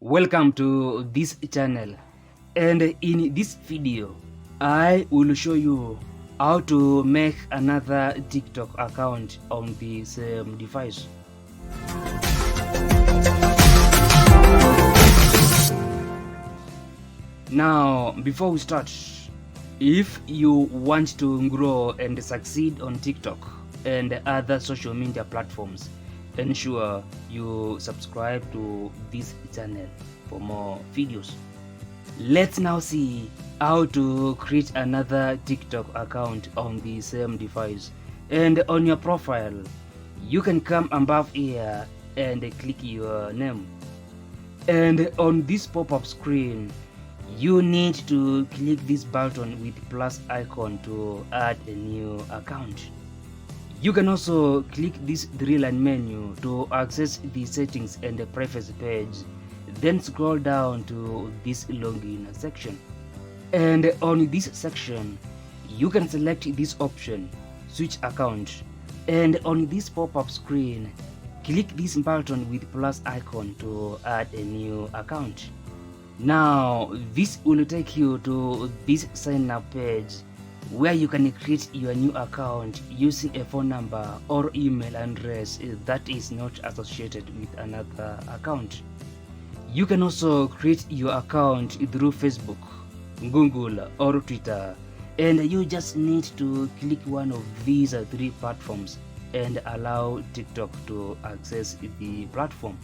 Welcome to this channel, and in this video I will show you how to make another TikTok account on the same device. Now before we start, if you want to grow and succeed on TikTok and other social media platforms, ensure you subscribe to this channel for more videos. Let's now see how to create another TikTok account on the same device. And on your profile, you can come above here and click your name. And on this pop-up screen, you need to click this button with plus icon to add a new account. You can also click this three-line menu to access the settings and the preference page, then scroll down to this login section. And on this section, you can select this option, switch account, and on this pop-up screen, click this button with plus icon to add a new account. Now, this will take you to this sign up page where you can create your new account using a phone number or email address that is not associated with another account. You can also create your account through Facebook, Google, or Twitter, and you just need to click one of these three platforms and allow TikTok to access the platform.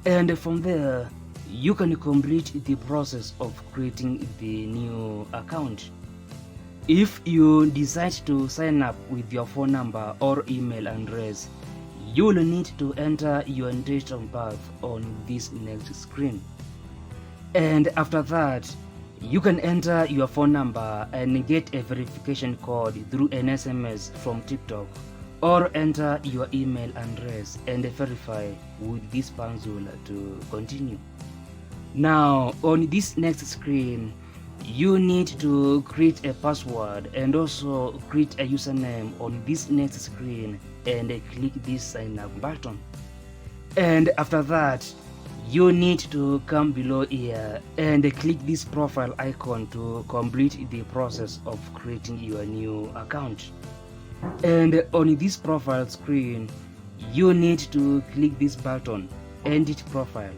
And from there, you can complete the process of creating the new account. If you decide to sign up with your phone number or email address, you will need to enter your date of birth on this next screen. And after that, you can enter your phone number and get a verification code through an SMS from TikTok, or enter your email address and verify with this pencil to continue. Now, on this next screen, you need to create a password and also create a username on this next screen and click this sign up button. And after that, you need to come below here and click this profile icon to complete the process of creating your new account. And on this profile screen, you need to click this button, edit profile,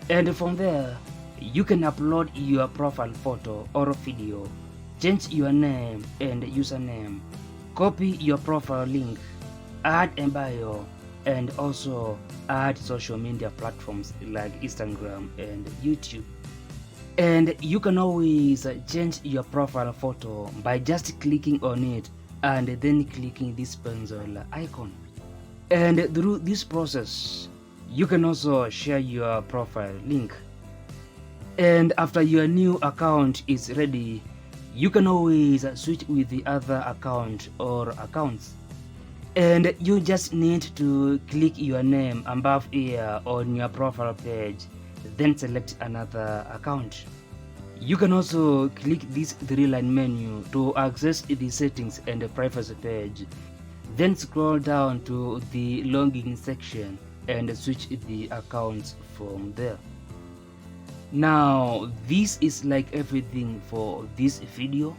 and from there you can upload your profile photo or video, change your name and username, copy your profile link, add a bio, and also add social media platforms like Instagram and YouTube. And you can always change your profile photo by just clicking on it and then clicking this pencil icon. And through this process, you can also share your profile link. And after your new account is ready, you can always switch with the other account or accounts. And you just need to click your name above here on your profile page, then select another account. You can also click this three-line menu to access the settings and the privacy page, then scroll down to the login section and switch the accounts from there. Now, this is like everything for this video.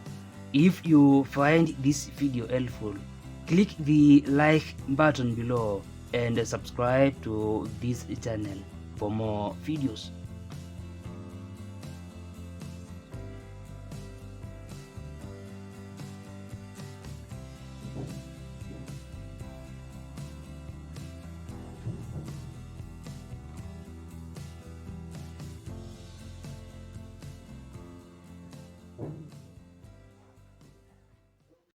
If you find this video helpful, click the like button below and subscribe to this channel for more videos.